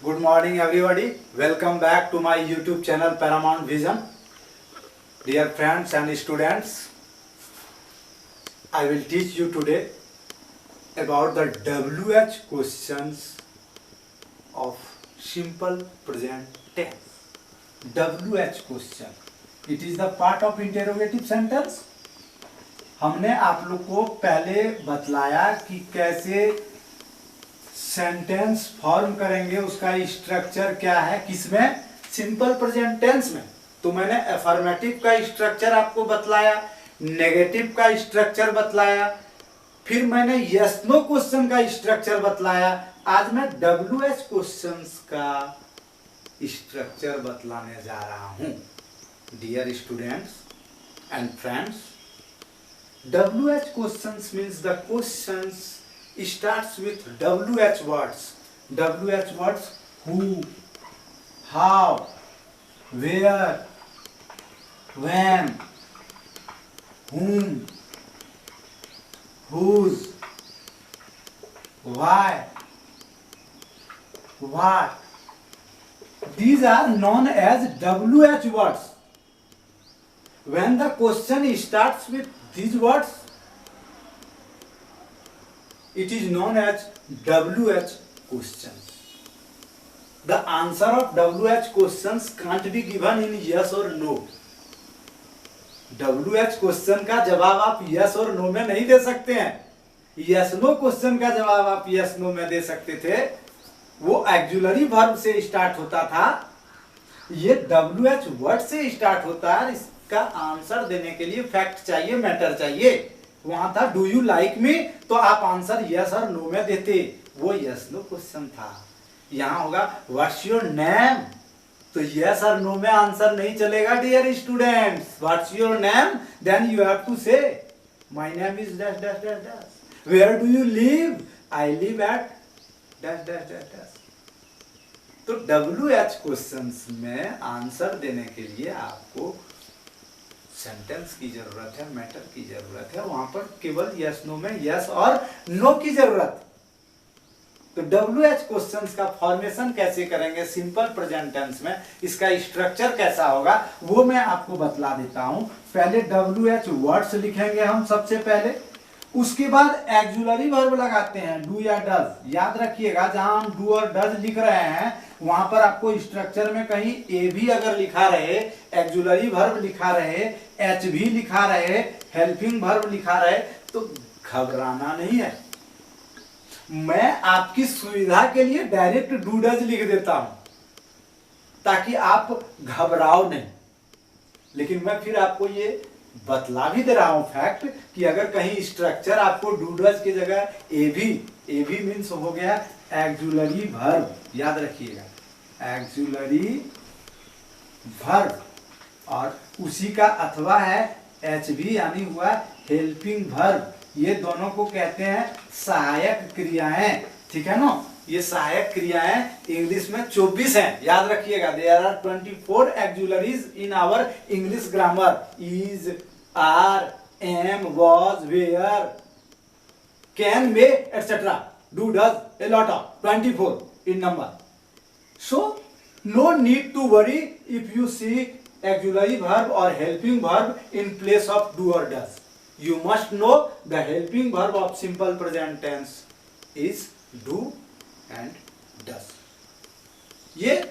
Good morning everybody. Welcome back to my YouTube channel Paramount Vision. Dear friends and students, I will teach you today about the WH questions of simple present tense. WH question. It is the part of interrogative sentence. हमने आप लोग को पहले बतलाया कि कैसे sentence form करेंगे, उसका स्ट्रक्चर क्या है, किसमें, सिंपल प्रेजेंट टेंस में। तो मैंने अफर्मेटिव का स्ट्रक्चर आपको बतलाया, नेगेटिव का स्ट्रक्चर बतलाया, फिर मैंने यस नो क्वेश्चन का स्ट्रक्चर बतलाया। आज मैं WH क्वेश्चंस का स्ट्रक्चर बतलाने जा रहा हूं। Dear students and friends, WH questions means the questions starts with WH words. WH words: who, how, where, when, whom, whose, why, what. These are known as WH words. When the question starts with these words, it is known as WH questions. The answer of WH questions can't be given in yes or no. WH question का जवाब आप yes और no में नहीं दे सकते हैं। Yes no question का जवाब आप यस नो में दे सकते थे, वो एक्जुलरी वर्ब से स्टार्ट होता था। ये WH वर्ड से स्टार्ट होता है। इसका आंसर देने के लिए फैक्ट चाहिए, मैटर चाहिए। वहां था डू यू लाइक मी, तो आप आंसर यस और नो में देते, वो यस नो क्वेश्चन था। यहां होगा व्हाट्स योर नेम, तो यस और नो में आंसर नहीं चलेगा। Dear students, what's your name, then you have to say my name is dash dash dash dash. Where do you live, I live at dash dash dash dash. तो WH questions में answer देने के लिए आपको sentence की जरूरत है, matter की जरूरत है। वहां पर केवल यस नो में यस और नो की जरूरत। तो WH क्वेश्चंस का फॉर्मेशन कैसे करेंगे सिंपल प्रेजेंट टेंस में, इसका स्ट्रक्चर कैसा होगा, वो मैं आपको बतला देता हूं। पहले WH वर्ड्स लिखेंगे हम सबसे पहले, उसके बाद एक्जुलरी वर्ब लगाते हैं डू या डज। याद रखिएगा, जहां हम डू और डज लिख रहे हैं वहां पर आपको स्ट्रक्चर में कहीं ए भी अगर लिखा रहे, एक्जुलरी वर्ब लिखा रहे, एच भी लिखा रहे, हेल्पिंग वर्ब लिखा रहे, तो घबराना नहीं है। मैं आपकी सुविधा के लिए डायरेक्ट डू डज लिख देता हूं ताकि आप घबराओ नहीं। लेकिन मैं फिर आपको ये बतला भी दे रहा हूं फैक्ट कि अगर कहीं स्ट्रक्चर आपको डू डज की जगह ए भी मीन्स हो गया एक्जुलरी वर्ब। याद रखिएगा, एक्जुलरी वर्ब, और उसी का अथवा है एच भी यानी हुआ हेल्पिंग वर्ब। ये दोनों को कहते हैं सहायक क्रियाएं। ठीक है ना, ये सहायक क्रियाएं इंग्लिश में 24 हैं। याद रखिएगा, there are 24 auxiliaries in our English grammar. Is, are, am, was, were, can, may, etcetera, do, does, a lot of 24 in number. So no need to worry if you see auxiliary verb or helping verb in place of do or does. You must know the helping verb of simple present tense is do and does. ये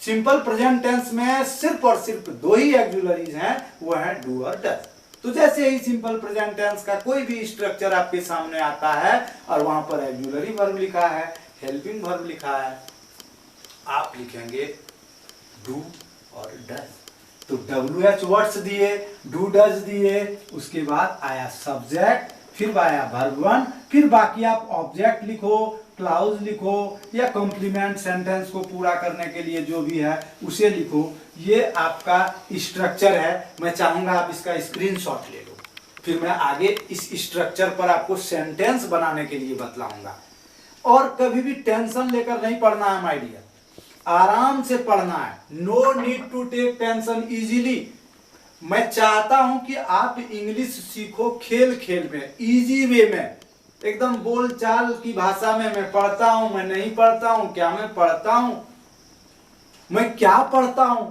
simple present tense में सिर्फ और सिर्फ दो ही auxiliaries हैं, वो है do और डज। तो जैसे ही सिंपल प्रेजेंट टेंस का कोई भी स्ट्रक्चर आपके सामने आता है और वहां पर एक्जुलरी वर्ब लिखा है, हेल्पिंग वर्ब लिखा है, आप लिखेंगे डू और डज। तो WH वर्ड्स दिए, डू डज दिए, उसके बाद आया सब्जेक्ट, फिर आया वर्ब 1, फिर बाकी आप ऑब्जेक्ट लिखो, क्लाउज लिखो, या कॉम्प्लीमेंट सेंटेंस को पूरा करने के लिए जो भी है उसे लिखो। ये आपका स्ट्रक्चर है। मैं चाहूंगा आप इसका स्क्रीनशॉट ले लो, फिर मैं आगे इस स्ट्रक्चर पर आपको सेंटेंस बनाने के लिए बतलाऊंगा। और कभी भी टेंशन लेकर नहीं पढ़ना है माय डियर, आराम से पढ़ना है। No need to take tension easily. मैं चाहता हूं कि आप इंग्लिश सीखो खेल खेल में, इजी वे में। एकदम बोल चाल की भाषा में मैं पढ़ता हूं, मैं नहीं पढ़ता हूं, क्या मैं पढ़ता हूं, मैं क्या पढ़ता हूं।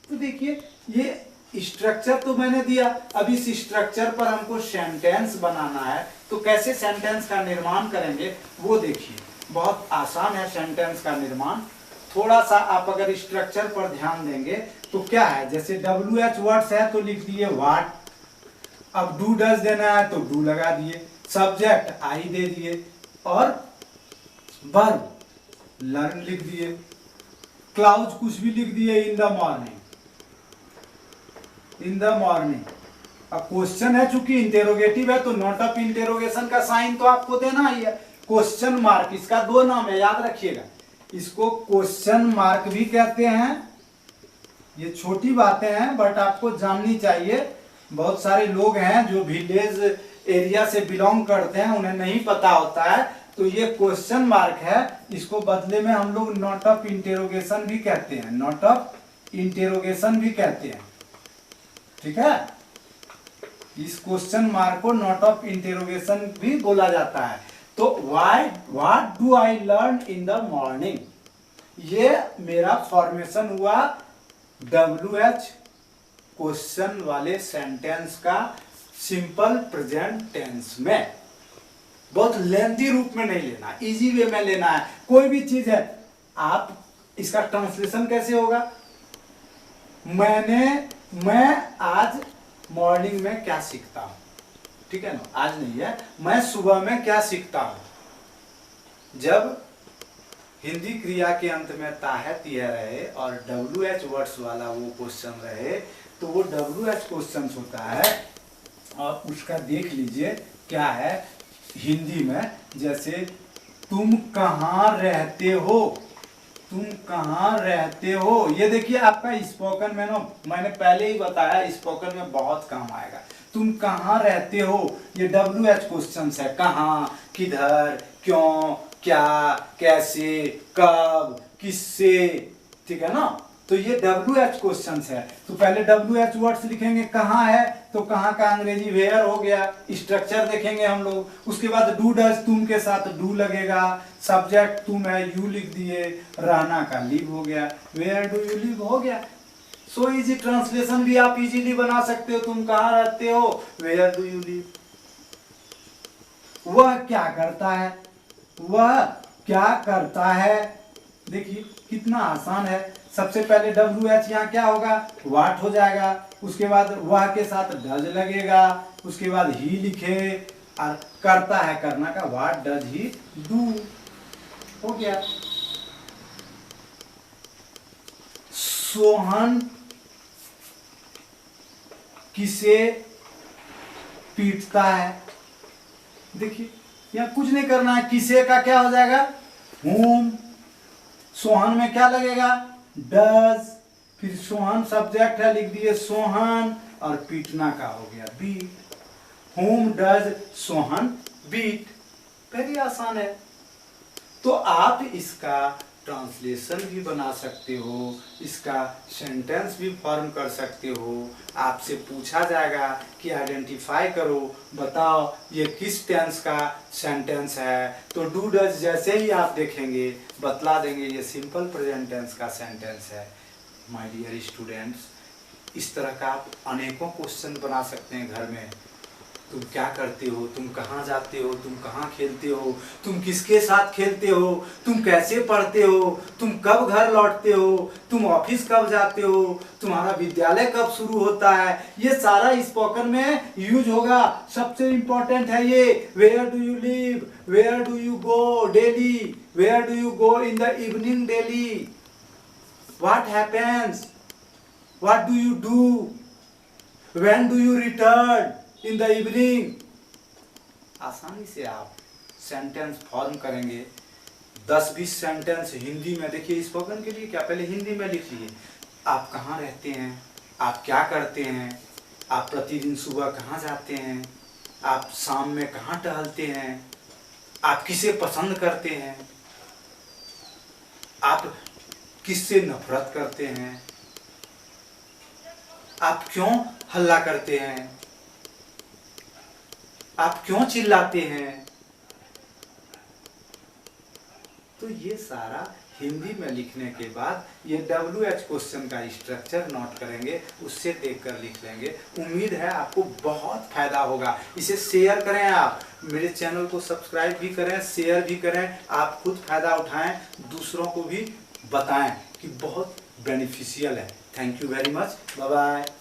तो देखिए ये स्ट्रक्चर तो मैंने दिया, अब इस स्ट्रक्चर पर हमको सेंटेंस बनाना है, तो कैसे सेंटेंस का निर्माण करेंगे वो देखिए। बहुत आसान है सेंटेंस का निर्माण। थोड़ा सा आप अगर स्ट्रक्चर पर ध्यान देंगे तो क्या है, जैसे WH वर्ड्स है तो लिख दिए व्हाट, अब डू डज देना है तो डू लगा दिए, सब्जेक्ट आई दे दिए, और वर्ब लर्न लिख दिए, क्लाउज कुछ भी लिख दिए, in the morning, in the morning. अब क्वेश्चन है, चूंकि इंटेरोगेटिव है तो नॉट ऑफ इंटेरोगेशन का साइन तो आपको देना ही है। क्वेश्चन मार्क, इसका दो नाम है, याद रखिएगा। इसको क्वेश्चन मार्क भी कहते हैं। ये छोटी बातें हैं बट आपको जाननी चाहिए। बहुत सारे लोग हैं जो विलेज एरिया से बिलोंग करते हैं, उन्हें नहीं पता होता है। तो ये क्वेश्चन मार्क है, इसको बदले में हम लोग नॉट ऑफ इंटेरोगेशन भी कहते हैं, नॉट ऑफ इंटेरोगेशन भी कहते हैं। ठीक है, इस क्वेश्चन मार्क को नॉट ऑफ इंटेरोगेशन भी बोला जाता है। तो what do I learn in the morning, ये मेरा फॉर्मेशन हुआ WH क्वेश्चन वाले सेंटेंस का सिंपल प्रेजेंट टेंस में। बहुत लेंथी रूप में नहीं लेना, इजी वे में लेना है। कोई भी चीज है, आप इसका ट्रांसलेशन कैसे होगा, मैं आज मॉर्निंग में क्या सीखता हूं, ठीक है ना, आज नहीं है, मैं सुबह में क्या सीखता हूं। जब हिंदी क्रिया के अंत में ताहत यह रहे और WH वर्ड्स वाला वो क्वेश्चन रहे, तो वो WH क्वेश्चन होता है। और उसका देख लीजिए क्या है हिंदी में, जैसे तुम कहाँ रहते हो, तुम कहाँ रहते हो। ये देखिए आपका स्पोकन में ना, मैंने पहले ही बताया स्पोकन में बहुत काम आएगा। तुम कहाँ रहते हो, ये WH क्वेश्चन है। कहाँ, किधर, क्यों, क्या, कैसे, कब, किससे, ठीक है ना। तो ये WH क्वेश्चन है। तो पहले WH वर्ड्स लिखेंगे, कहाँ है तो कहाँ का अंग्रेजी वेयर हो गया, स्ट्रक्चर देखेंगे हम लोग। उसके बाद डू डज, तुम के साथ डू लगेगा, सब्जेक्ट तुम है, यू लिख दिए, रहना का लिव हो गया, वेयर डू यू लिव हो गया। सो इजी, ट्रांसलेशन भी आप इजीली बना सकते हो। तुम कहाँ रहते हो, वेयर डू यू लिव। वह क्या करता है, वह क्या करता है। देखिए कितना आसान है। सबसे पहले WH यहाँ क्या होगा, व्हाट हो जाएगा। उसके बाद वह के साथ डज लगेगा, उसके बाद ही लिखे, और करता है, करना का, व्हाट डज ही डू हो गया। सोहन किसे पीटता है। देखिए यहाँ कुछ नहीं करना है, किसे का क्या हो जाएगा, whom। सोहन में क्या लगेगा, डज, फिर सोहन सब्जेक्ट है, लिख दिए सोहन, और पीटना का हो गया beat. whom does Sohan beat. Very आसान है। तो आप इसका ट्रांसलेशन भी बना सकते हो, इसका सेंटेंस भी फॉर्म कर सकते हो। आपसे पूछा जाएगा कि आइडेंटिफाई करो, बताओ ये किस टेंस का सेंटेंस है, तो डू डज जैसे ही आप देखेंगे बतला देंगे ये सिंपल प्रेजेंट टेंस का सेंटेंस है। माय डियर स्टूडेंट्स, इस तरह का आप अनेकों क्वेश्चन बना सकते हैं घर में। तुम क्या करते हो, तुम कहाँ जाते हो, तुम कहाँ खेलते हो, तुम किसके साथ खेलते हो, तुम कैसे पढ़ते हो, तुम कब घर लौटते हो, तुम ऑफिस कब जाते हो, तुम्हारा विद्यालय कब शुरू होता है। ये सारा स्पोकन में यूज होगा। सबसे इंपॉर्टेंट है ये, where do you live, where do you go daily, where do you go in the evening daily, what happens, what do you do, when do you return in the evening. आसानी से आप sentence form करेंगे। 10-20 sentence Hindi में। देखिए spoken के लिए क्या, पहले हिंदी में लिख लिए, आप कहाँ रहते हैं, आप क्या करते हैं, आप प्रतिदिन सुबह कहाँ जाते हैं, आप शाम में कहाँ टहलते हैं, आप किसे पसंद करते हैं, आप किससे नफरत करते हैं, आप क्यों हल्ला करते हैं, आप क्यों चिल्लाते हैं, तो ये सारा हिंदी में लिखने के बाद ये WH क्वेश्चन का स्ट्रक्चर नोट करेंगे, उससे देखकर लिख लेंगे। उम्मीद है आपको बहुत फायदा होगा। इसे शेयर करें, आप मेरे चैनल को सब्सक्राइब भी करें, शेयर भी करें, आप खुद फायदा उठाएं, दूसरों को भी बताएं कि बहुत बेनिफिशियल है। Thank you very much, bye bye.